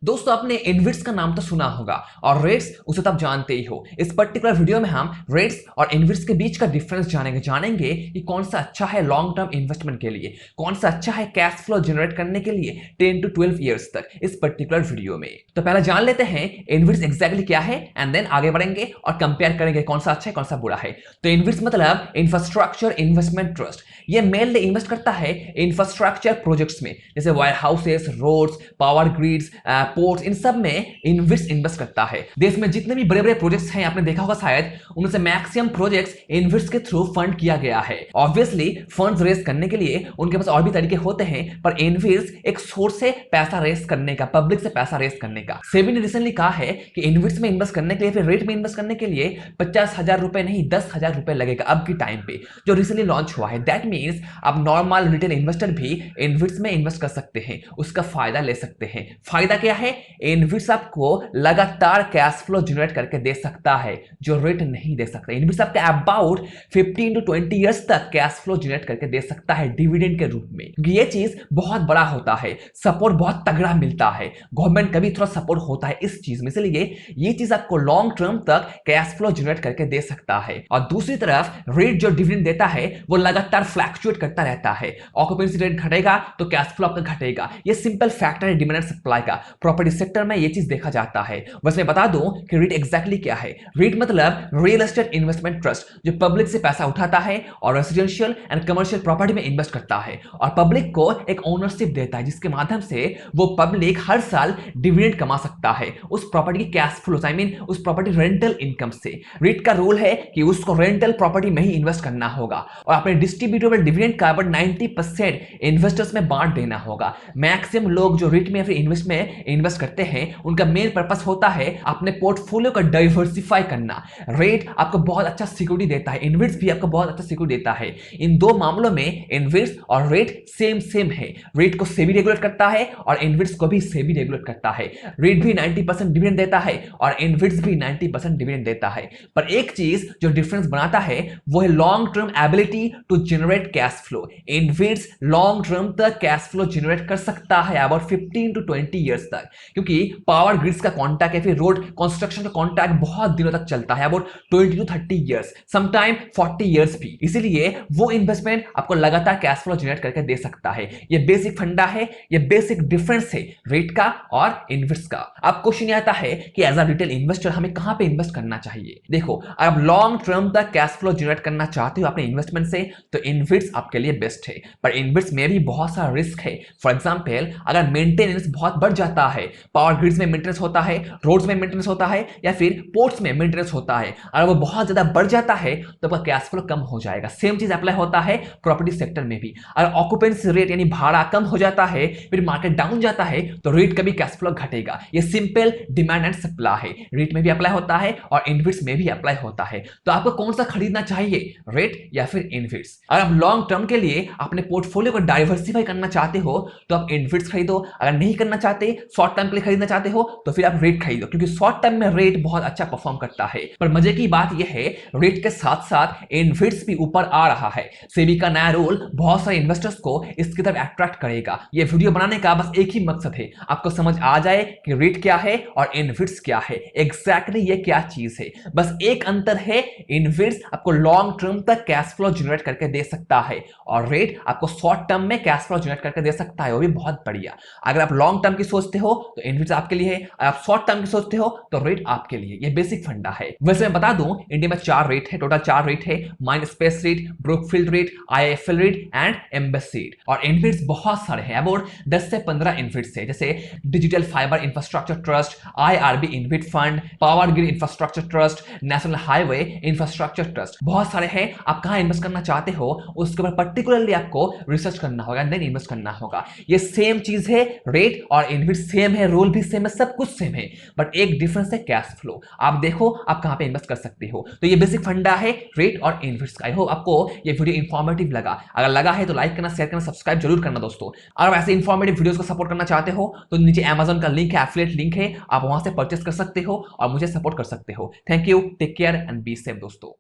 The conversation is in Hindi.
दोस्तों आपने इनविट्स का नाम तो सुना होगा और रेट्स उसे तब जानते ही हो। इस पर्टिकुलर वीडियो में हम रेट्स और इनविट्स के बीच का डिफरेंस जानेंगे कि कौन सा अच्छा है लॉन्ग टर्म इन्वेस्टमेंट के लिए, कौन सा अच्छा है कैश फ्लो जनरेट करने के लिए 10 to 12 ईयर्स तक इस पर्टिकुलर वीडियो में। तो पहले जान लेते हैं इनविट्स एग्जैक्टली क्या है एंड देन आगे बढ़ेंगे और कंपेयर करेंगे कौन सा अच्छा है कौन सा बुरा है। तो इनविट्स मतलब इंफ्रास्ट्रक्चर इन्वेस्टमेंट ट्रस्ट। ये मेनली इन्वेस्ट करता है इंफ्रास्ट्रक्चर प्रोजेक्ट्स में, जैसे warehouses, roads, power grids, ports, इन सब में इन्वेस्ट करता है। देश में जितने भी बड़े बड़े प्रोजेक्ट्स हैं आपने देखा होगा शायद, उनमें से मैक्सिमम प्रोजेक्ट्स इन्वेस्ट के थ्रू फंड किया गया है। ऑब्वियसली फंड्स रेज करने के लिए उनके पास और भी तरीके होते हैं, पर इन्वेस्ट एक सोर्स है पैसा रेज करने का, पब्लिक से पैसा रेज करने का। सेबी ने रिसेंटली कहा है कि इन्वेस्ट में इन्वेस्ट करने के लिए, फिर रेट में इन्वेस्ट करने के लिए 50,000 रुपए नहीं 10,000 रुपए लगेगा अब की टाइम पे, जो रिसेंटली लॉन्च हुआ है। दैट मीन्स अब नॉर्मल रिटेल इन्वेस्टर भी इन्वेस्ट में इन्वेस्ट कर सकते हैं, उसका फायदा ले सकते हैं। फायदा क्या है? इन्वेस्ट आपको लगातार कैश फ्लो जनरेट करके दे सकता है जो रेट नहीं दे सकता। इन्वेस्ट आपको अबाउट 15 to 20 इयर्स तक कैश फ्लो जनरेट करके दे सकता है डिविडेंड के रूप में। ये चीज बहुत बड़ा होता है, सपोर्ट बहुत तगड़ा मिलता है, गवर्नमेंट का भी थोड़ा सपोर्ट होता है इस चीज में, इसलिए ये चीज आपको लॉन्ग टर्म तक कैश फ्लो जनरेट करके दे सकता है। और दूसरी तरफ रेट जो डिविडेंड देता है वो लगातार फ्लैक्चुएट करता रहता है। ऑक्यूपेंसी रेट घटेगा तो कैश फ्लो आपका घटेगा। ये सिंपल फैक्टर है डिमांड एंड सप्लाई का। प्रॉपर्टी सेक्टर में ये चीज देखा जाता है। बस मैं बता दूं कि रीट एग्जैक्टली क्या है। रीट मतलब रियल एस्टेट इन्वेस्टमेंट ट्रस्ट, जो पब्लिक से पैसा उठाता है और रेसिडेंशियल एंड कमर्शियल प्रॉपर्टी में इन्वेस्ट करता है और पब्लिक को एक ओनरशिप देता है, जिसके माध्यम से वो पब्लिक हर साल डिविडेंड कमा सकता है उस प्रॉपर्टी की कैश फ्लो, आई मीन उस प्रॉपर्टी रेंटल इनकम से। रीट का रूल है कि उसको रेंटल प्रॉपर्टी में ही इन्वेस्ट करना होगा और अपने डिस्ट्रीब्यूटेबल डिविडेंड का 90% इन्वेस्टर्स में बांट देना होगा। मैक्सिमम लोग जो रीट में या फिर इन्वेस्ट में इन्वेस्ट करते हैं, उनका मेन पर्पस होता है अपने पोर्टफोलियो को डाइवर्सिफाई करना। रेट आपको बहुत अच्छा सिक्योरिटी देता है, इन्वेस्ट भी आपको बहुत अच्छा सिक्योरिटी देता है। इन दो मामलों में इन्वेस्ट और रेट सेम है। रेट को सेबी रेगुलेट करता है और इन्वेस्ट को भी सेबी रेगुलेट करता है। रेट भी 90% डिविडेंड देता है और इन्वेस्ट भी 90% डिविडेंड देता है। पर एक चीज जो डिफरेंस बनाता है वो है long term ability to generate cash flow. Invest long term तक कैश फ्लो जनरेट कर सकता है अबाउट 15 to 20 इयर्स तक, क्योंकि पावर ग्रिड्स का कॉन्ट्रैक्ट या फिर रोड कंस्ट्रक्शन का कॉन्ट्रैक्ट बहुत दिनों तक चलता है, about 20 to 30 years, sometime 40 years भी। इसीलिए वो इन्वेस्टमेंट आपको लगातार कैश फ्लो जनरेट करके दे सकता है। ये बेसिक फंडा है, ये बेसिक डिफरेंस है रेट का और इन्वेस्ट का। अब क्वेश्चन ये आता है कि एज अ रिटेल इन्वेस्टर हमें कहां पे इन्वेस्ट करना चाहिए। देखो, अगर आप लॉन्ग टर्म तक कैश फ्लो जनरेट करना चाहते हो अपने इन्वेस्टमेंट से, तो इन्वेस्ट आपके लिए बेस्ट है। पर इन्वेस्ट में भी बहुत सारा रिस्क है। फॉर एग्जांपल, अगर मेंटेनेंस बहुत बढ़ जाता है, पावर ग्रिड्स में मेंटेनेंस होता है, रोड्स में मेंटेनेंस होता है या फिर पोर्ट्स में मेंटेनेंस होता है, अगर वो बहुत ज्यादा बढ़ जाता है तो आपका कैश फ्लो कम हो जाएगा। सेम चीज अप्लाई होता है प्रॉपर्टी सेक्टर में भी। अगर ऑक्यूपेंसी रेट यानी भाड़ा कम हो जाता है, फिर मार्केट डाउन जाता है, तो रेट का भी कैश फ्लो घटेगा। ये सिंपल डिमांड एंड सप्लाई है, रेट में भी अप्लाई होता है और इन्वेस्ट में भी अप्लाई होता है। तो आपको कौन सा खरीदना चाहिए, रेट या फिर इन्वेस्ट? अगर आप लॉन्ग टर्म के लिए अपने पोर्टफोलियो को डाइवर्सिफाई करना चाहते हो तो आप इन्वेस्ट खरीदो। अगर नहीं करना चाहते, शॉर्ट टर्म के लिए खरीदना चाहते हो, तो फिर आप रेट खरीदो, क्योंकि शॉर्ट टर्म में रेट बहुत अच्छा परफॉर्म करता है। पर मजे की बात यह है, रेट के साथ साथ इन्वेस्ट भी ऊपर आ रहा है। सेबी का नया रूल बहुत सारे इन्वेस्टर्स को इसकी तरफ अट्रैक्ट करेगा। यह वीडियो बनाने का बस एक ही मकसद है, आपको समझ आ जाए कि रेट क्या है और इन्वेस्ट क्या है, एग्जैक्टली ये क्या चीज है। बस एक अंतर है, इन्वेस्ट आपको लॉन्ग टर्म तक कैश फ्लो जनरेट करके दे सकता है और रेट आपको शॉर्ट टर्म में कैश फ्लो जनरेट करके दे सकता है, वो भी बहुत बढ़िया। अगर आप लॉन्ग टर्म की सोचते हो तो इन्वेस्ट आपके लिए है, अगर आप शॉर्ट टर्म की सोचते हो तो रेट आपके लिए। ये बेसिक फंडा है। वैसे मैं बता दूं, इंडिया में 4 रेट है, टोटल 4 रेट है। Mindspace rate, Brookfield rate, IIFL rate and embassy rate. और इन्वेस्ट बहुत सारे हैं, अबाउट 10 से 15 इन्वेस्ट है, जैसे digital fibre infrastructure trust, IRB invest fund, power grid infrastructure trust, national highway infrastructure trust. बहुत सारे हैं। आप कहां इन्वेस्ट करना चाहते हो उसके ऊपर पर्टिकुलरली आपको रिसर्च करना होगा, देन इन्वेस्ट करना होगा। ये सेम चीज है, रेट और इन्वेस्ट सेम है, रूल भी सेम है, सब कुछ सेम है, बट एक डिफरेंस है कैश फ्लो। आप देखो आप कहां पे इन्वेस्ट कर सकते हो। तो ये बेसिक फंडा है रेट और इन्वेस्ट का। आई होप आपको ये वीडियो इंफॉर्मेटिव लगा। अगर लगा है तो लाइक करना, शेयर करना, सब्सक्राइब जरूर करना दोस्तों। अगर ऐसे इंफॉर्मेटिव वीडियोस को सपोर्ट करना चाहते हो तो नीचे Amazon का लिंक है, एफिलिएट लिंक है, आप वहां से परचेस कर सकते हो और मुझे सपोर्ट कर सकते हो। Thank you, take care and be safe दोस्तों।